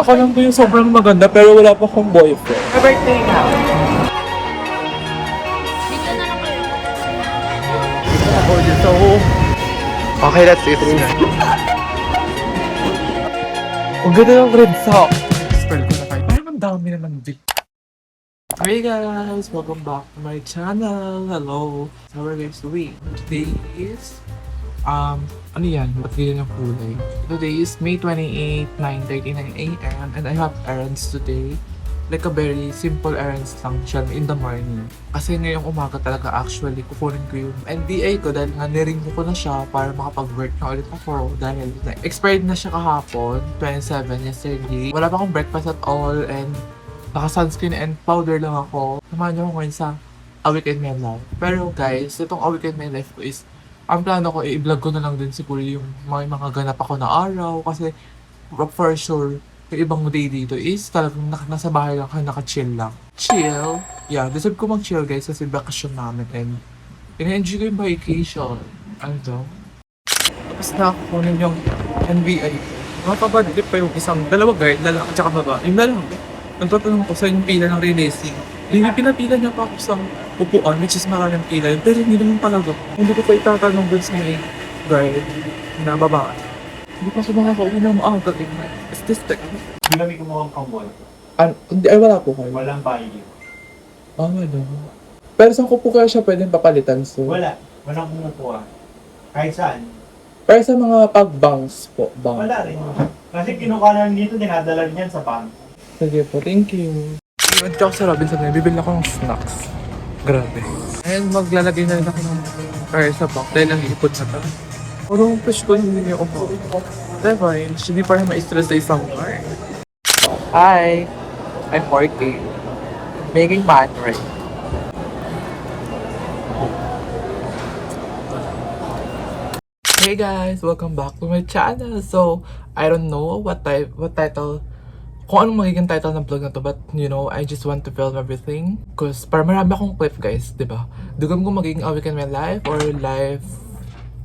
Ako lang po yung sobrang maganda pero wala pa akong boyfriend. My birthday nga. Dito na lang kayo. So, Okay, that's it. Ang ganda ng red sock. Spell ko na kayo. Parang ang dami naman din. Hey guys! Welcome back to my channel. Hello! How are you guys doing? Today is... ano yan? Ba't ganyan yung kulay? Today is May 28, 9:39 AM and I have errands today. Like a very simple errands lang siya in the morning. Kasi ngayong umaga talaga actually kukunin ko yung NBA ko dahil nga nirenew ko na siya para makapag-work na ulit ako dahil expired na siya kahapon, 27 yesterday. Wala pa akong breakfast at all and naka-sunscreen and powder lang ako. Samahan niyo ako ngayon sa A Week in My Life. Pero guys, itong A Week in My Life ko is ang plano ko, i-vlog ko na lang din siguro yung mga ganap ako na araw kasi for sure yung ibang day dito is talagang nasa bahay lang kayo, naka-chill lang. Chill? Yeah, deserve ko mag-chill guys kasi bakasyon namin and ina-enjoy ko yung vacation. Ano to? Tapos na ako kunin yung NBA. Mapabadlip pa yung isang dalawa guard, lalaki at saka baba. Yung lalaki, nagtatanong ko sa yung pila ng releasing. Pinapila niya pa ako sa upuan, which is maraming pila yun. Pero hindi naman talaga. Hindi ko pa itatanong dun sa may guard na babae. Hindi pa ako makakauwi ng maaga. Is this the... Ginamit ko mo ang kamol. Hindi, ay wala po kayo. Walang value. Wala. Pero saan ko po kaya siya pwedeng papalitan, sir? Wala. Walang kumukuha. Kahit saan. Pero sa mga pag-banks po, bank. Wala rin. Kasi kinukuha na dito, dinadala rin yan sa bank. Sige po, thank you. Iwan ako sa Robinson ngayon, bibili ako ng snacks. Grabe. And maglalagay na rin ako ng kaya sa bank dahil nag-iipot na to. Puro push ko hindi niya ako. Diba, hindi pa rin ma-stress sa isang car. Hi! I'm working. Making money right. Hey guys! Welcome back to my channel. So, I don't know what title, kung anong magiging title ng vlog na to, but you know, I just want to film everything. Cause para marami akong clip guys, diba? Dugam ko magiging A Week in My Life or live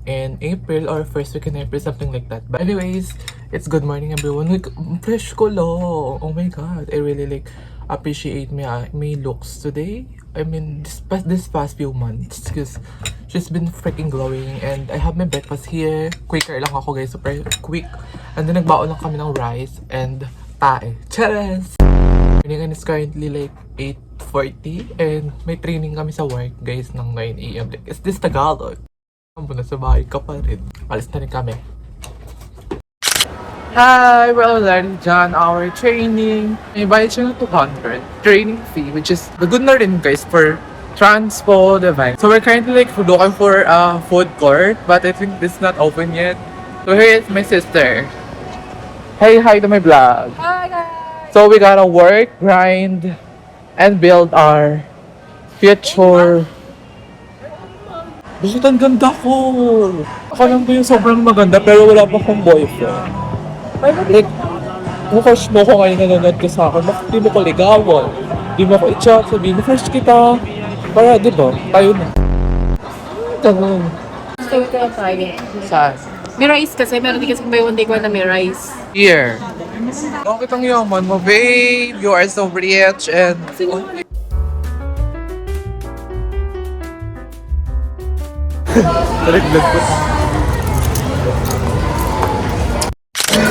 in April or first week in April, something like that. But anyways, it's good morning everyone. Like, fresh ko lo. Oh my god, I really like appreciate my looks today. I mean, this past few months, because she's been freaking glowing. And I have my breakfast here. Quicker lang ako guys, super quick. And then nagbaon lang kami ng rice and tae. Cheers! And it's currently like 8:40 and may training kami sa work guys ng 9 AM. Like, is this Tagalog? Na sa bahay ka pa rin. Alis na rin kami. Hi! We're already done our training. May bayad siya ng 200 training fee, which is the good na rin guys for transpo, diba? So we're currently like looking for a food court, but I think this is not open yet. So here is my sister. Hey, hi to my vlog. Hi guys! So we gotta work, grind, and build our future. Bakit ang ganda ko? Ako lang po yung sobrang maganda pero wala pa akong boyfriend. Like, crush mo ko ngayon nanonood ka sa akin, bakit di mo ko ligawan? Di mo ko i-chat, sabihin, crush kita. Para, di ba? Tayo na. Ganun. Gusto ko lang tayo. Saan? May rice kasi, meron din kasi may one day ko na may rice. Here. Bakit ang yaman mo, babe? You are so rich and... Taliglag ko.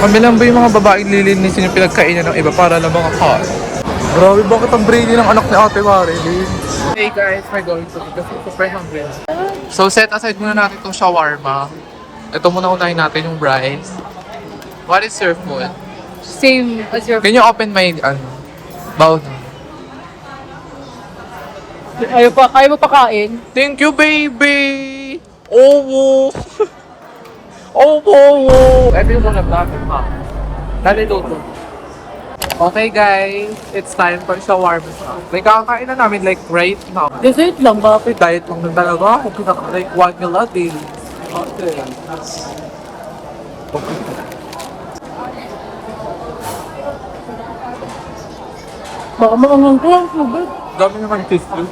Kami lang ba yung mga babaeng lilinisin yung pinagkainan ng iba para lang mga car? Grabe, bakit ang brainy ng anak ni Ate Marilyn? Hey guys, we're going to eat kasi super hungry. So set aside muna natin itong shawarma. Ito muna unahin natin yung rice. What is your food? Same as your... Can you open my, bowl? Ayaw mo pa kain? Thank you, baby! Oh! Oh! Everyone have natin ha. Nalilito. Okay guys, it's time for shawarma. Like, kakain na namin like right now. Dessert lang, bakit? Diet lang na talaga ako. Like, 1 meal a day. Okay. Baka maangang ko lang, subad. Dami naman taste yun.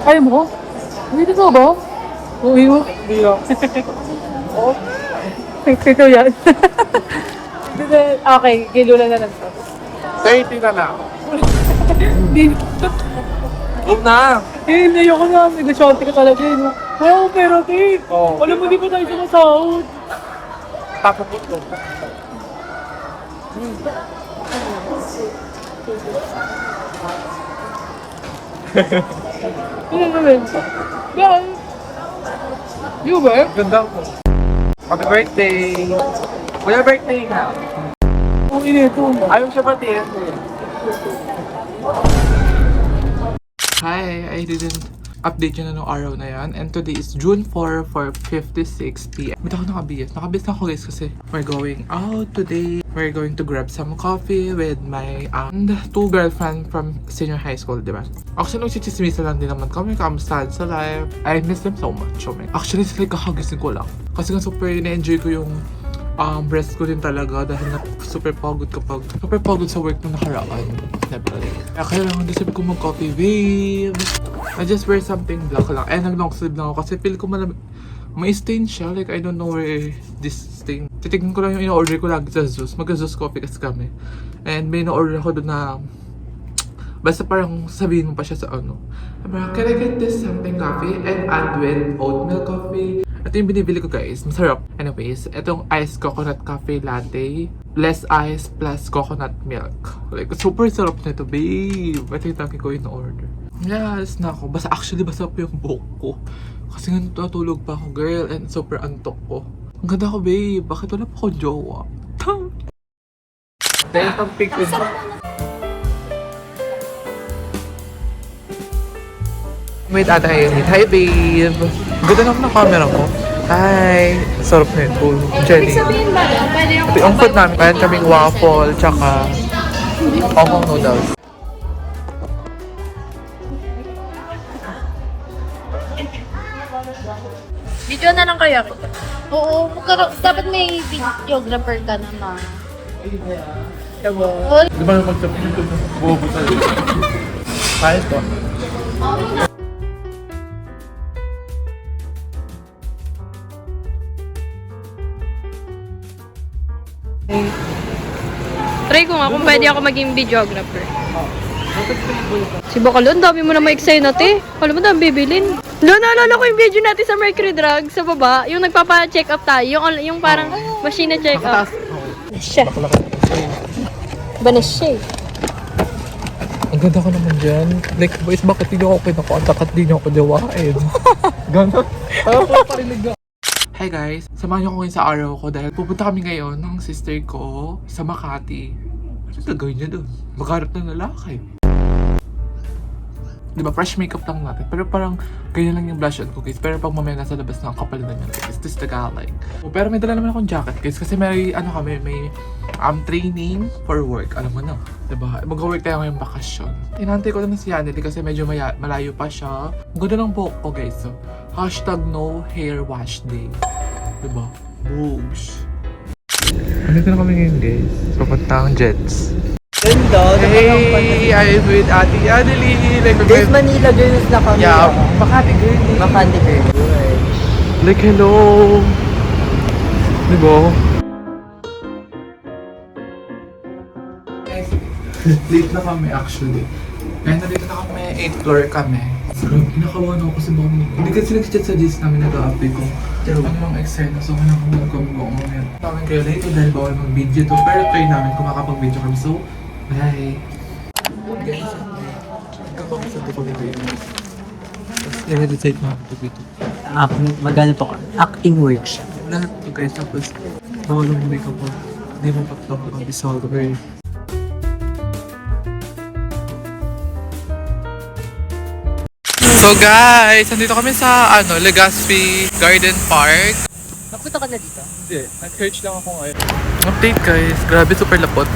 Ayaw mo? Dito ka ba? Oo, Hindi lang. Ito yan. Okay, kilula na lang to. 30 na lang. Hindi. Go na! Eh, ayoko na. Negosyante ka talaga eh. No? Wow, pero eh. Oo. Alam mo, di pa tayo sumasahod. Tapo po ito. Ano naman? Yan. You ba? Ganda ko. Happy birthday! Kuya birthday nga. Ang inito. Ayaw siya pati. Hi! I didn't update yun na nung araw na yan. And today is June 4 for 56 p.m. Ba't ako nakabiyas? Nakabiyas na ako guys kasi we're going out today. We're going to grab some coffee with my two girlfriend from senior high school, di ba? Actually, nagsichismisa lang din naman kami. Kamustahan sa life. I miss them so much. Oh my. Actually, it's like kakagising ko lang. Kasi nga super na-enjoy ko yung rest ko din talaga dahil na super pagod sa work nung nakaraan. Diba? Kaya lang, hindi sabi ko mag-coffee, babe. I just wear something black lang. Nag-long sleeve lang ako kasi feel ko may stain siya. Like, I don't know where this stain. Titignan ko lang yung in-order ko lagi sa Zeus. Mag-Zeus coffee kasi kami. And may in-order ako doon na basta parang sabihin mo pa siya sa ano. Can I get this something coffee and add with oatmeal coffee? Ito yung binibili ko guys. Masarap. Anyways, itong iced coconut coffee latte. Less ice plus coconut milk. Like, super sarap nito, babe. Ito yung lagi ko in-order. Yes na ako. Actually, basa pa yung buhok ko. Kasi nga natulog pa ako, girl. And super antok ko. Ang ganda ko, babe. Bakit wala pa akong jowa? Dahil pang pick with Wait, ata yun. Hi, babe. Ganda naman ng camera ko. Hi. Sarap na ito. Jenny. Sabihin ba, pwede yung Ito yung food namin. Meron kaming waffle, tsaka Hong Kong noodles. video na lang kaya kita. Oo, dapat may videographer ka na na. Di ba naman sabi nito bobo talaga? Kaya ito. Try ko nga kung pwede ako maging videographer. Si Bacalo, ang dami mo na ma-excite natin. Alam mo, dami bibilin. Naalala ko yung video natin sa Mercury Drug sa baba. Yung nagpapa-check up tayo. Yung parang machine na check up. Siya. Ba na siya eh. Ang ganda ko naman dyan. Like, boys, bakit hindi ako kinakontak at di niyo ako jawain? Ganda. Ayaw ko parinig na. Hi guys, samahan niyo ko ngayon sa araw ko dahil pupunta kami ngayon ng sister ko sa Makati. Ano gagawin niya doon? Magharap ng lalaki. Diba, fresh makeup lang natin. Pero parang ganyan lang yung blush on ko, guys. Pero pag mamaya nasa labas na ang kapal na niyan, guys. This is the galing. Pero may dala naman akong jacket, guys. Kasi may, may training for work. Alam mo na. Diba? Mag-work tayo ngayong bakasyon. Inantay ko na si Yaneli kasi medyo malayo pa siya. Ang ganda ng buhok ko, guys. So, hashtag no hair wash day. Diba? Boogs. Andito na kami ngayon, guys. Papuntang Jets. Ganda, Hey, I'm with Ate Adelie. Like, Guys, Manila girls na kami. yeah, Makati girl. Makati girls. Like, hello. Diba? Late na kami actually. Kaya nandito na kami, 8th floor kami. Kinakawa na ako kasi baka hindi kasi nag-chat sa GS namin nag-update kung ano mga eksena. So, kinakawa kami baka mamaya. Namin kayo late dahil bawal mag-video to. Pero try namin kung makapag-video kami. So, bye! Guys, kapag sa dito dito. Tapos, i-meditate na ako dito. Magano to? Acting workshop. Lahat to guys, tapos bawal ang makeup mo. Hindi mo patlong ang disorder. So guys, nandito kami sa Legazpi Garden Park. Napunta ka na dito? Hindi, nag-search lang ako ngayon. Update guys, grabe super lapot.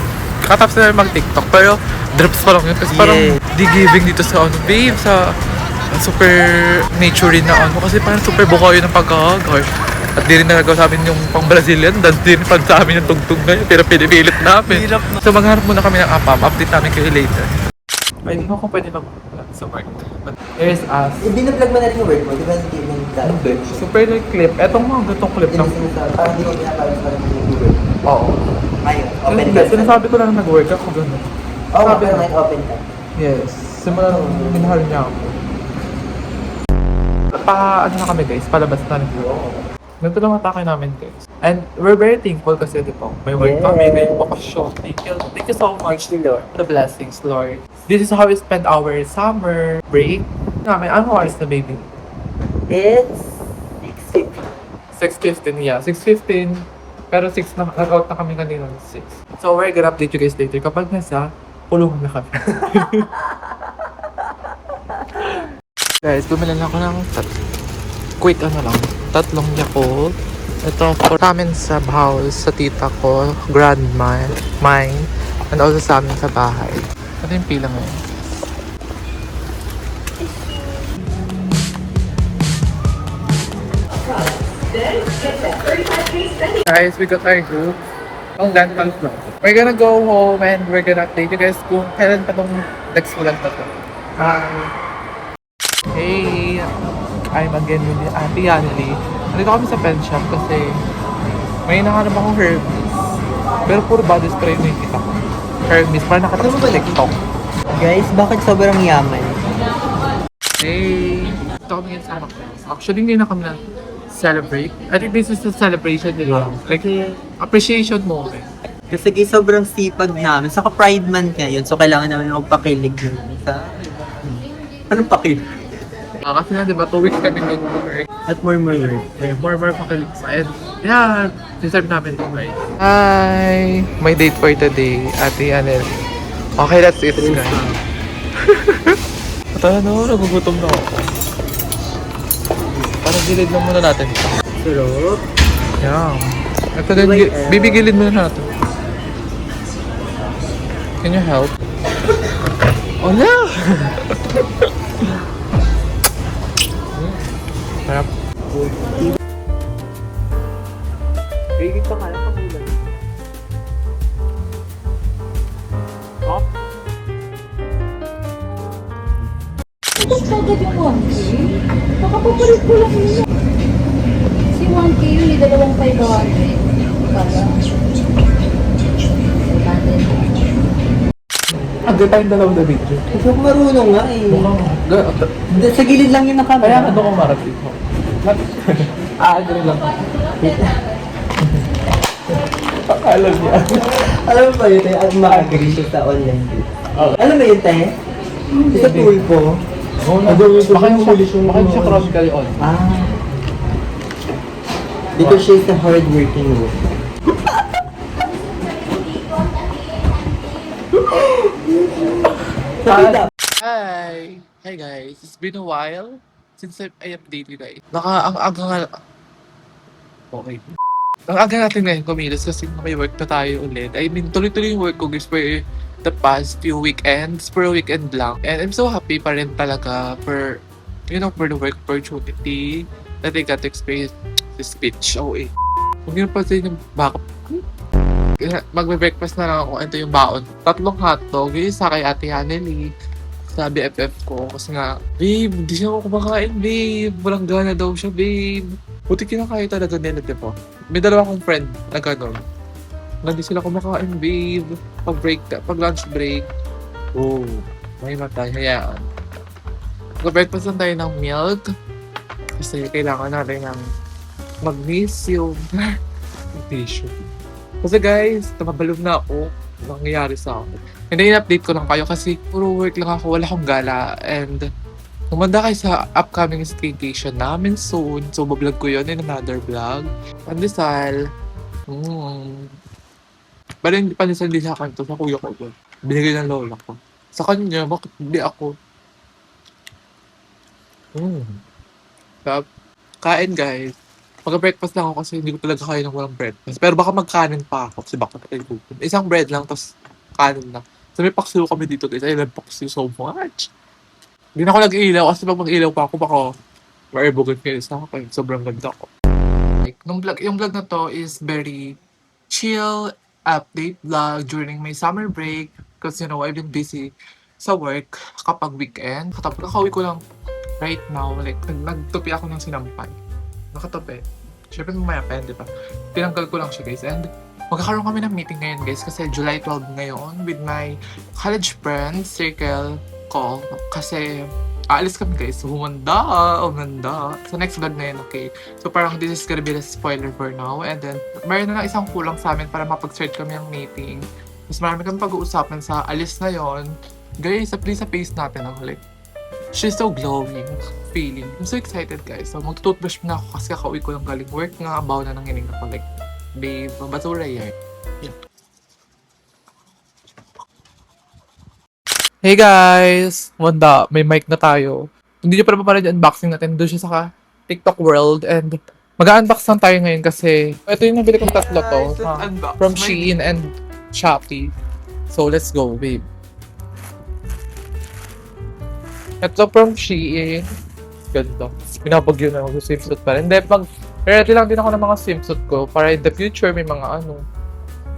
Kakatapos na mag-TikTok pero drops pa lang yun kasi parang di giving dito sa babe, sa super nature na kasi parang super bukayo ng pagkakagar. At di rin nagagawa sa amin yung pang Brazilian dance, di rin pag sa amin yung tugtog ngayon pero pinipilit namin. So maghanap muna kami ng APAM, update namin kayo later. Ay, hindi ko kung pwede mag-vlog sa work. But here's us. Hindi na-vlog mo na rin yung work mo, di ba hindi mo Hindi. Super like clip. Etong mga gatong clip lang. Parang hindi mo pinapayos na rin yung work. Oo. Ayun, open ka. Sinasabi ko lang nag-work ako gano'n. Oo, Sabi pero na. ngayon open ka. Yes. Simula nung minahal niya ako. Ano na kami guys, palabas na rin. Ganito lang atake namin guys. And we're very thankful kasi di ba, may work kami, may bakasyon. Thank you so much Lord. The blessings Lord. This is how we spend our summer break. Namin, ano oras na baby? It's 6:50. 6:15, yeah. 6:15. Pero 6 na, nag-out na kami kanina ng 6. So we're gonna update you guys later kapag nasa pulungan na kami. Guys, bumili na ako ng quick lang, 3 Yakult. Ito for amin sa house, sa tita ko, grandma, mine, and also sa amin sa bahay. Ito yung pila ngayon. Guys, we got our group. Ang dental floor. We're gonna go home and we're gonna update you guys kung kailan pa tong next vlog na to. Hey! I'm again with Ate Yaneli. Nandito kami sa pen shop kasi may nahanap akong Hermes. Pero puro body spray na yung kita ko. Hermes, parang nakatapos sa TikTok. Guys, bakit sobrang yaman? Hey! Ito kami ngayon sa McDonald's. Actually, hindi na kami na celebrate. I think this is a celebration nila. Like, appreciation moment. Kasi sobrang sipag namin. Saka pride month ngayon, so kailangan namin magpakilig yun. Anong pakilig? Kasi na, di ba, 2 weeks kami nag-work. At more. More pakilig pa. And, yeah, deserve namin ito, right? Hi! My date for today, Ate Anel. Okay, that's it, guys. At ano, nagugutom na ako. Parang gilid lang muna natin ito. Sarap. Yeah. Ito din, bibigilid muna natin. Can you help? Oh no! Sarap. Bigit pa kala pagulan. Oh. Agad yung 1K. Nakapapalit ko lang yun. Si 1K yun, may 2,500. Para. Agad tayong dalawang na video. Kasi ako marunong nga eh. Hindi, sa gilid lang yun ang Kaya camera. ano ko marating ko. Agree lang. Alam niya. Alam mo ba yun, tayo? Ma-agree siya sa online. Alam mo yun, tayo? Sa tool ko. Baka siya chronically on. Because she's a hard-working woman. Hi! Hi guys! It's been a while since I update you guys. Ang aga nga... Okay. Ang aga natin ngayon kumilos kasi may work na tayo ulit. I mean, tuloy-tuloy yung work ko guys for the past few weekends. For a weekend lang. And I'm so happy pa rin talaga for, for the work opportunity that I got to experience this speech. Oh eh. Kung yun pa sa yung backup. Magbe-breakfast na lang ako. Ito yung baon. 3 hotdog. Yung isa kay Ate Haneli. Sa BFF ko. Kasi nga, babe, hindi siya ako kumakain, babe. Walang gana daw siya, babe. Buti kinakain talaga nila, diba? May 2 akong friend na gano'n. Hindi sila kumakain, babe. Pag lunch break. Oh, may matay. Hayaan. Mag-breakfast lang tayo ng milk. Kasi kailangan natin ng magnesium. Magnesium. Kasi guys, nababalog na ako. Nangyayari sa akin. Hindi, in-update ko lang kayo kasi puro work lang ako. Wala akong gala. And kumanda kayo sa upcoming staycation namin soon. So, bablog ko yun in another vlog. Pandesal. Bala hindi pandesal din sa akin to. Sa kuya ko to. Binigay ng lola ko. Sa kanya, bakit hindi ako? Kain guys. Mag-breakfast lang ako kasi hindi ko talaga kaya ng walang breakfast. Pero baka magkanin pa ako kasi baka tayo gutom. Isang bread lang, tapos kanin lang. So may paksiw kami dito guys. I love paksiw so much. Hindi na ako nag-ilaw kasi pag mag-ilaw pa ako, baka maibugan kayo sa akin. Sobrang ganda ko. Like, yung vlog na to is very chill update vlog during my summer break. Because I've been busy sa work kapag weekend. Kapag kakauwi ko lang right now, like, nagtupi ako ng sinampay. Nakatabi. Siyempre mamaya pa yan, di ba? Tinanggal ko lang siya guys. And Magkakaroon kami ng meeting ngayon guys kasi July 12 ngayon with my college friends, circle ko. Kasi aalis kami guys. So, umanda. Sa next vlog na yun, okay? So parang this is gonna be the spoiler for now. And then, mayroon na lang isang kulang sa amin para mapag-start kami ng meeting. Mas marami kami pag-uusapan sa alis na yon. Guys, please sa face natin ako. Like, she's so glowing feeling. I'm so excited guys. So mag-toothbrush na ako kasi kakauwi ko lang galing work nga. Abaw na nang hining ako. Like, babe, basura yan. Yeah. Hey guys! Wanda, may mic na tayo. Hindi nyo pa naman yung unboxing natin. Doon siya sa TikTok world. And mag-unbox lang tayo ngayon kasi ito yung nabili kong tatlo to. From Shein and Shopee. So let's go, babe. Ito from Shein. Ganda. Pinapagyo na ako sa swimsuit pa rin. Hindi, ready lang din ako ng mga swimsuit ko para in the future may mga ano.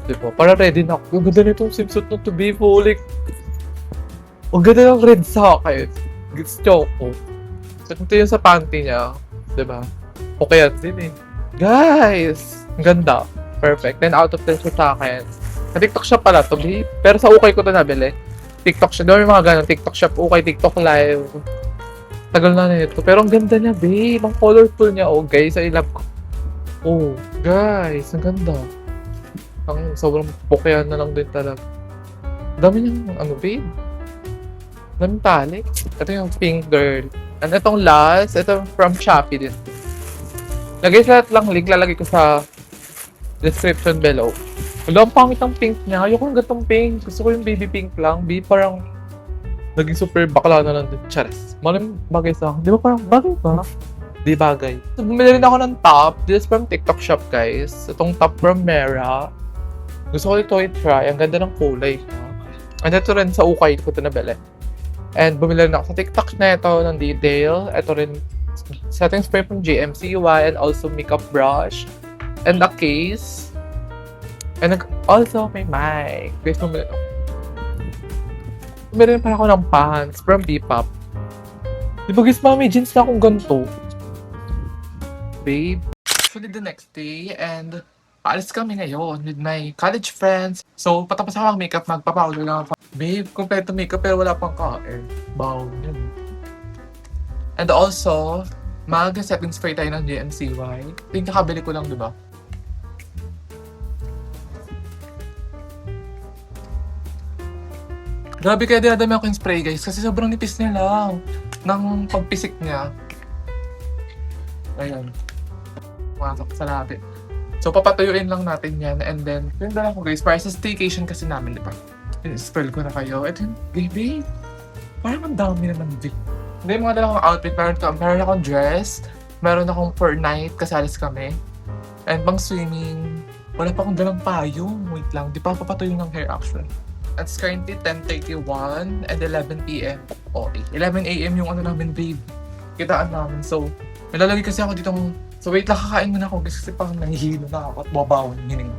Diba? Para ready na ako. Ang ganda na itong swimsuit na to be like. Ang ganda ng red sa akin. Gusto ko. So, ito yung sa panty niya. Diba? Okay yan din eh. Guys! Ang ganda. Perfect. 10 out of 10 siya sa akin. Sa TikTok shop pala to be. Pero sa ukay ko to nabili. TikTok shop. Doon yung mga ganun. TikTok shop. Ukay, TikTok live. Tagal na nito. Pero ang ganda niya, babe. Ang colorful niya. Oh, guys. I love ko. Oh, guys. Ang ganda. Ang sobrang pokyan na lang din talaga. Dami niyang, ano, babe. Daming tali. Ito yung pink girl. And itong last, ito from Shopee din. Lagay sa lahat lang link. Lalagay ko sa description below. Wala, ang pangit ang pink niya. Ayoko ng gatong pink. Gusto ko yung baby pink lang. Babe, parang naging super bakla na lang din. Charis. Maraming bagay sa akin. Di ba parang bagay ba? Di bagay. So, bumili rin ako ng top. This is from TikTok shop, guys. Itong top from Mera. Gusto ko ito i-try. Ang ganda ng kulay. And ito rin sa ukay ko ito nabili. And bumili rin ako sa TikTok na ito ng detail. Ito rin setting spray from GMCY and also makeup brush. And a case. And also may mic. Guys, bumili ako. Meron pa ako ng pants from Bpop. Di ba guys, may jeans na akong ganito. Babe. Actually, the next day, and paalis kami ngayon with my college friends. So, patapos ako mag-makeup, magpapaulo lang ako. Babe, kompleto makeup pero wala pang kain. Bow, yun. And also, mag-setting spray tayo ng GMCY. Ito yung kakabili ko lang, di ba? Grabe kaya dinadami ako yung spray guys kasi sobrang nipis niya lang ng pagpisik niya. Ayan. Pumasok sa labi. So papatuyuin lang natin yan and then yun na lang ko guys para sa staycation kasi namin, di ba? Spell ko na kayo. Ito yung baby. Parang ang dami naman din. Hindi mga dala akong outfit. Meron akong dress. Meron akong for night kasalis kami. And pang swimming. Wala pa akong dalang payong. Wait lang. Di pa papatuyo ng hair actually. It's currently 10:31 and 11 p.m. Okay. 11 a.m. yung ano namin, babe. Kitaan namin. So, nilalagay kasi ako ditong... So, wait lang, kakain muna ako kasi parang nangihilo na ako at babawan yung hining.